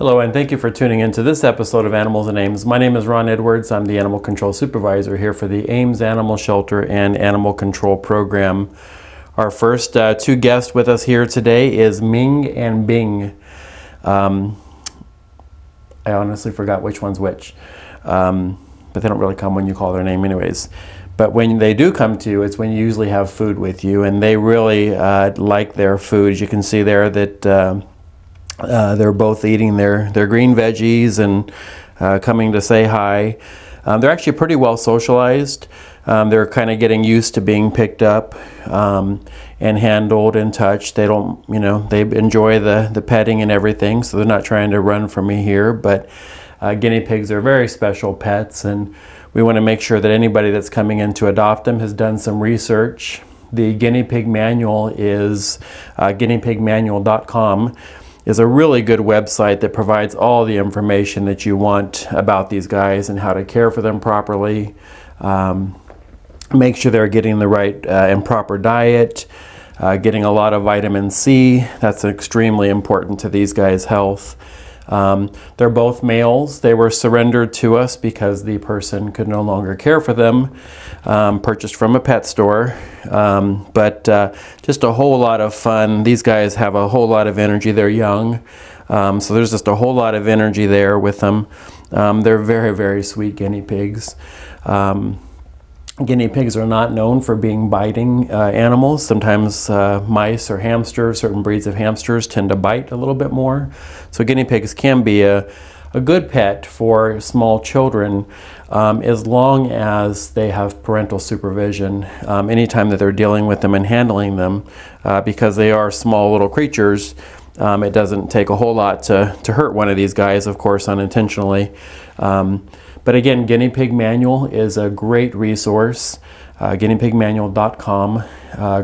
Hello, and thank you for tuning into this episode of Animals and Ames. My name is Ron Edwards. I'm the Animal Control Supervisor here for the Ames Animal Shelter and Animal Control Program. Our first two guests with us here today is Ming and Bing. I honestly forgot which one's which, but they don't really come when you call their name anyways. But when they do come to you, it's when you usually have food with you, and they really like their food. As you can see there that they're both eating their green veggies and coming to say hi. They're actually pretty well socialized. They're kind of getting used to being picked up and handled and touched. They don't, they enjoy the petting and everything, so they're not trying to run from me here. But guinea pigs are very special pets, and we want to make sure that anybody that's coming in to adopt them has done some research. The guinea pig manual is guineapigmanual.com. is a really good website that provides all the information that you want about these guys and how to care for them properly. Make sure they're getting the right and proper diet, getting a lot of vitamin C. That's extremely important to these guys' health. They're both males. They were surrendered to us because the person could no longer care for them, purchased from a pet store. But just a whole lot of fun. These guys have a whole lot of energy. They're young, so there's just a whole lot of energy there with them. They're very, very sweet guinea pigs. Guinea pigs are not known for being biting animals. Sometimes mice or hamsters, certain breeds of hamsters tend to bite a little bit more. So guinea pigs can be a good pet for small children as long as they have parental supervision anytime that they're dealing with them and handling them, because they are small little creatures. It doesn't take a whole lot to hurt one of these guys, of course, unintentionally. But again, Guinea Pig Manual is a great resource, guineapigmanual.com.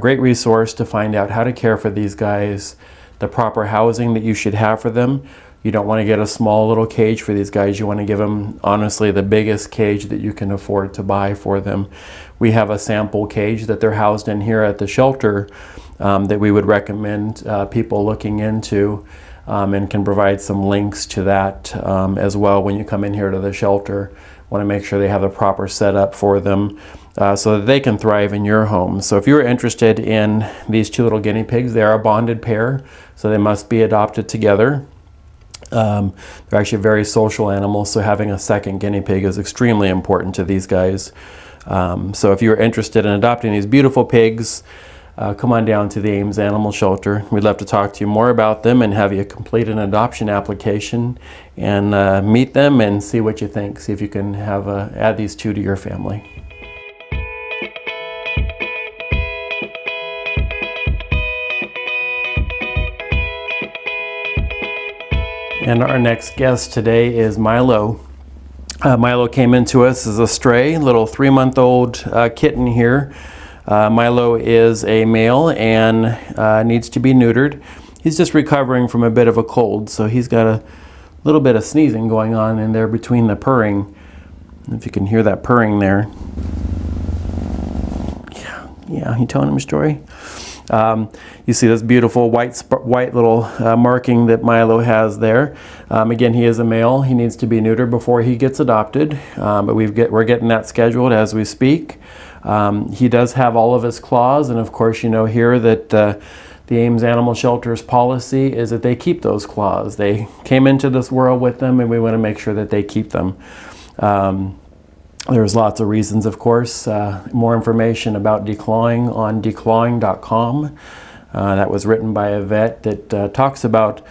Great resource to find out how to care for these guys, the proper housing that you should have for them. You don't want to get a small little cage for these guys. You want to give them, honestly, the biggest cage that you can afford to buy for them. We have a sample cage that they're housed in here at the shelter that we would recommend people looking into. And can provide some links to that as well when you come in here to the shelter. Want to make sure they have the proper setup for them so that they can thrive in your home. So if you're interested in these two little guinea pigs, they are a bonded pair, so they must be adopted together. They're actually very social animals, so having a second guinea pig is extremely important to these guys. So if you're interested in adopting these beautiful pigs, come on down to the Ames Animal Shelter. We'd love to talk to you more about them and have you complete an adoption application and meet them and see what you think. See if you can have add these two to your family. And our next guest today is Milo. Milo came into us as a stray, little 3-month-old kitten here. Milo is a male and needs to be neutered. He's just recovering from a bit of a cold, so he's got a little bit of sneezing going on in there between the purring. If you can hear that purring there. Yeah, you telling him a story? You see this beautiful white little marking that Milo has there. Again, he is a male. He needs to be neutered before he gets adopted, but we're getting that scheduled as we speak. He does have all of his claws, and of course you know here that the Ames Animal Shelter's policy is that they keep those claws. They came into this world with them, and we want to make sure that they keep them. There's lots of reasons, of course. More information about declawing on declawing.com. That was written by a vet that talks about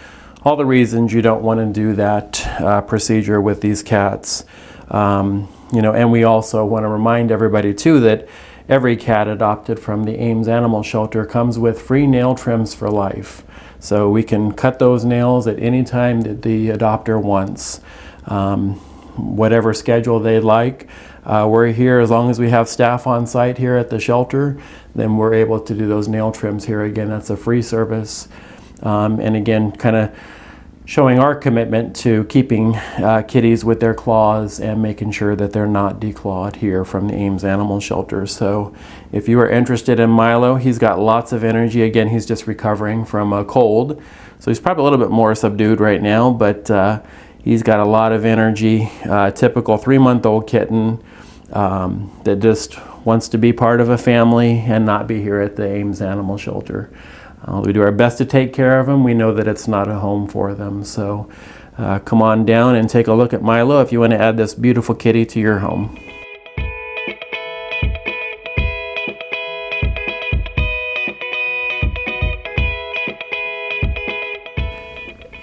all the reasons you don't want to do that procedure with these cats. And we also want to remind everybody too that every cat adopted from the Ames Animal Shelter comes with free nail trims for life. So we can cut those nails at any time that the adopter wants. Whatever schedule they'd like. We're here as long as we have staff on site here at the shelter, then we're able to do those nail trims here. Again, that's a free service. And again, kind of showing our commitment to keeping kitties with their claws and making sure that they're not declawed here from the Ames Animal Shelter. So if you are interested in Milo, he's got lots of energy. Again, he's just recovering from a cold, so he's probably a little bit more subdued right now, but he's got a lot of energy. Typical 3-month-old kitten that just wants to be part of a family and not be here at the Ames Animal Shelter. We do our best to take care of them. We know that it's not a home for them. So come on down and take a look at Milo if you want to add this beautiful kitty to your home.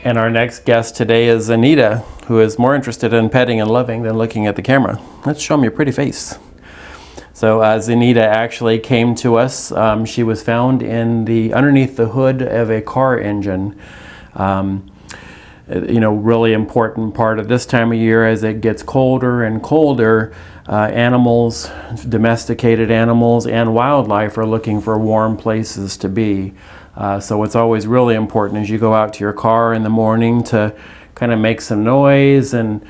And our next guest today is Anita, who is more interested in petting and loving than looking at the camera. Let's show them your pretty face. So Anita actually came to us. She was found underneath the hood of a car engine. You know, really important part of this time of year as it gets colder and colder. Animals, domesticated animals and wildlife are looking for warm places to be. So it's always really important as you go out to your car in the morning to kind of make some noise and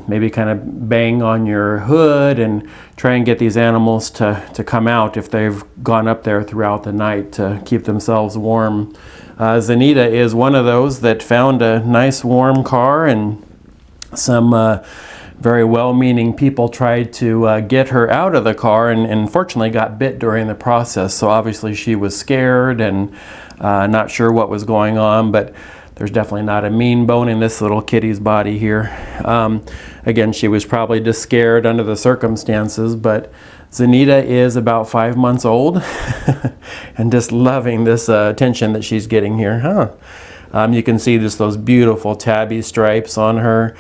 maybe kind of bang on your hood and try and get these animals to come out if they've gone up there throughout the night to keep themselves warm. Anita is one of those that found a nice warm car, and some very well-meaning people tried to get her out of the car and unfortunately got bit during the process. So obviously she was scared and not sure what was going on, but there's definitely not a mean bone in this little kitty's body here. Again, she was probably just scared under the circumstances, but Anita is about 5 months old and just loving this attention that she's getting here. You can see just those beautiful tabby stripes on her.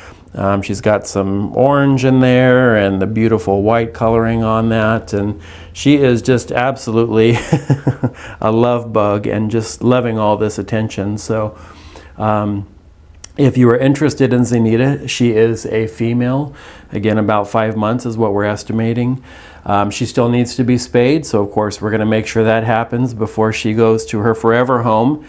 She's got some orange in there and the beautiful white coloring on that, and she is just absolutely a love bug and just loving all this attention. So if you are interested in Anita, she is a female. Again, about 5 months is what we're estimating. She still needs to be spayed, so of course we're going to make sure that happens before she goes to her forever home.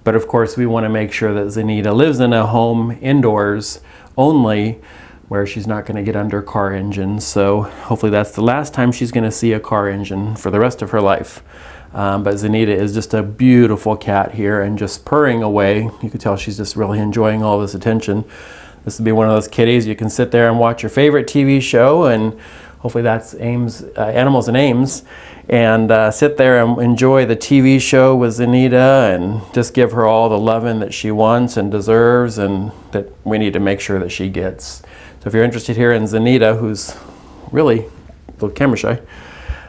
But of course we want to make sure that Anita lives in a home indoors only, where she's not going to get under car engines. So hopefully that's the last time she's going to see a car engine for the rest of her life. But Anita is just a beautiful cat here and just purring away. You can tell she's just really enjoying all this attention. This would be one of those kitties you can sit there and watch your favorite TV show, and hopefully that's Ames, Animals in Ames, and sit there and enjoy the TV show with Anita and just give her all the loving that she wants and deserves and that we need to make sure that she gets. So if you're interested here in Anita, who's really a little camera shy,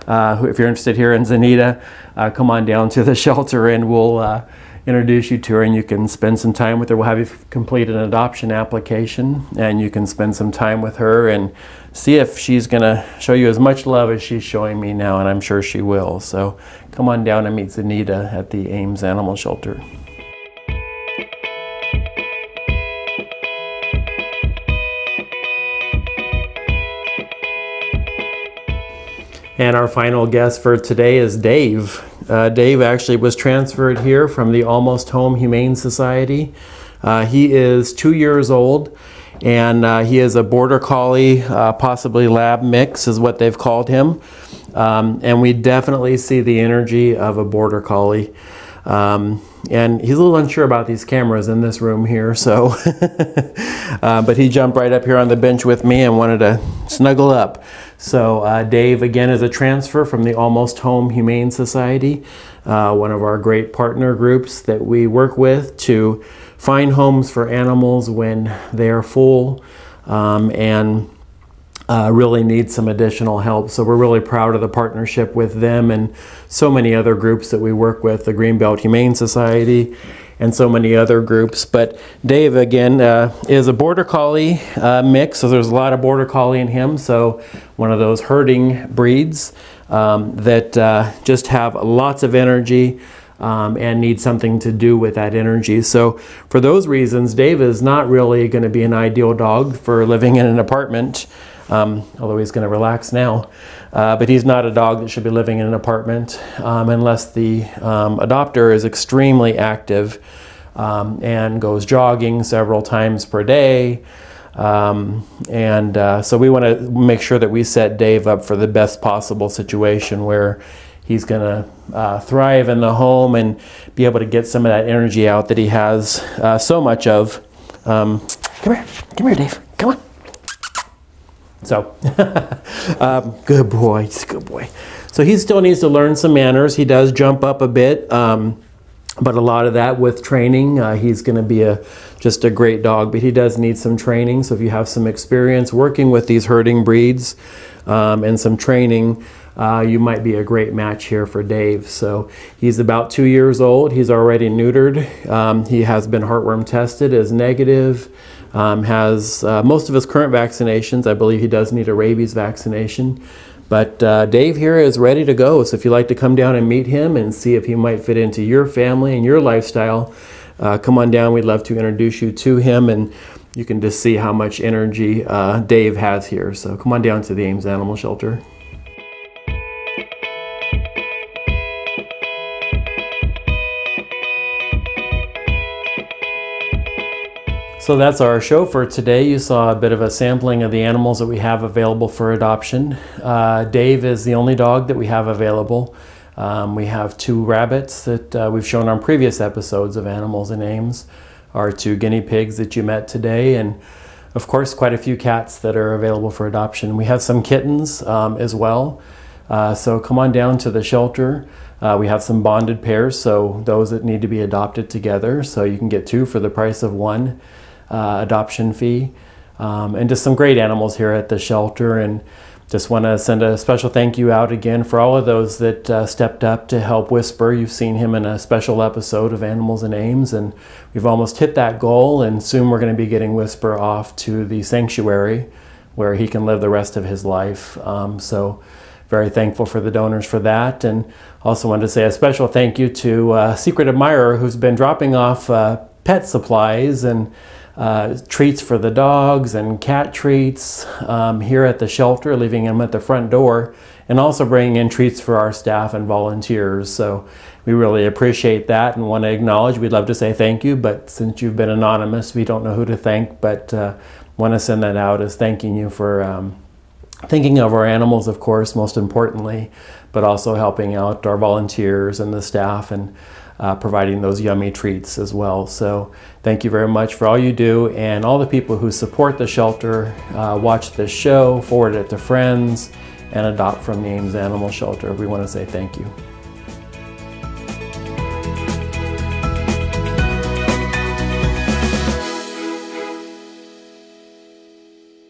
if you're interested here in Anita, come on down to the shelter and we'll introduce you to her, and you can spend some time with her. We'll have you complete an adoption application, and you can spend some time with her and see if she's going to show you as much love as she's showing me now, and I'm sure she will. So come on down and meet Anita at the Ames Animal Shelter. And our final guest for today is Dave. Dave actually was transferred here from the Almost Home Humane Society. He is 2 years old, and he is a border collie, possibly lab mix is what they've called him. And we definitely see the energy of a border collie. And he's a little unsure about these cameras in this room here, so but he jumped right up here on the bench with me and wanted to snuggle up. So Dave, again, is a transfer from the Almost Home Humane Society, one of our great partner groups that we work with to find homes for animals when they are full and really need some additional help. So we're really proud of the partnership with them and so many other groups that we work with, the Greenbelt Humane Society and so many other groups. But Dave, again, is a border collie mix, so there's a lot of border collie in him. So one of those herding breeds that just have lots of energy and need something to do with that energy. So for those reasons, Dave is not really going to be an ideal dog for living in an apartment. Although he's going to relax now. But he's not a dog that should be living in an apartment unless the adopter is extremely active and goes jogging several times per day. So we want to make sure that we set Dave up for the best possible situation where he's going to thrive in the home and be able to get some of that energy out that he has so much of. Come here, Dave. Come on. So, good boy. He's a good boy. So he still needs to learn some manners. He does jump up a bit, but a lot of that with training. He's going to be just a great dog, but he does need some training. So if you have some experience working with these herding breeds and some training, you might be a great match here for Dave. So he's about 2 years old. He's already neutered. He has been heartworm tested as negative. Has most of his current vaccinations. I believe he does need a rabies vaccination. But Dave here is ready to go. So if you'd like to come down and meet him and see if he might fit into your family and your lifestyle, come on down. We'd love to introduce you to him, and you can just see how much energy Dave has here. So come on down to the Ames Animal Shelter. So that's our show for today. You saw a bit of a sampling of the animals that we have available for adoption. Dave is the only dog that we have available. We have 2 rabbits that we've shown on previous episodes of Animals in Ames, our 2 guinea pigs that you met today, and of course quite a few cats that are available for adoption. We have some kittens as well. So come on down to the shelter. We have some bonded pairs, so those that need to be adopted together. So you can get 2 for the price of 1. Adoption fee, and just some great animals here at the shelter. And just want to send a special thank you out again for all of those that stepped up to help Whisper. You've seen him in a special episode of Animals in Ames, and we've almost hit that goal, and soon we're going to be getting Whisper off to the sanctuary where he can live the rest of his life. So very thankful for the donors for that. And also wanted to say a special thank you to Secret Admirer, who's been dropping off pet supplies and treats for the dogs and cat treats here at the shelter, leaving them at the front door, and also bringing in treats for our staff and volunteers. So we really appreciate that and want to acknowledge. We'd love to say thank you, but since you've been anonymous, we don't know who to thank, but want to send that out as thanking you for thinking of our animals, of course, most importantly, but also helping out our volunteers and the staff and providing those yummy treats as well. So thank you very much for all you do, and all the people who support the shelter, watch this show, forward it to friends, and adopt from the Ames Animal Shelter. We want to say thank you.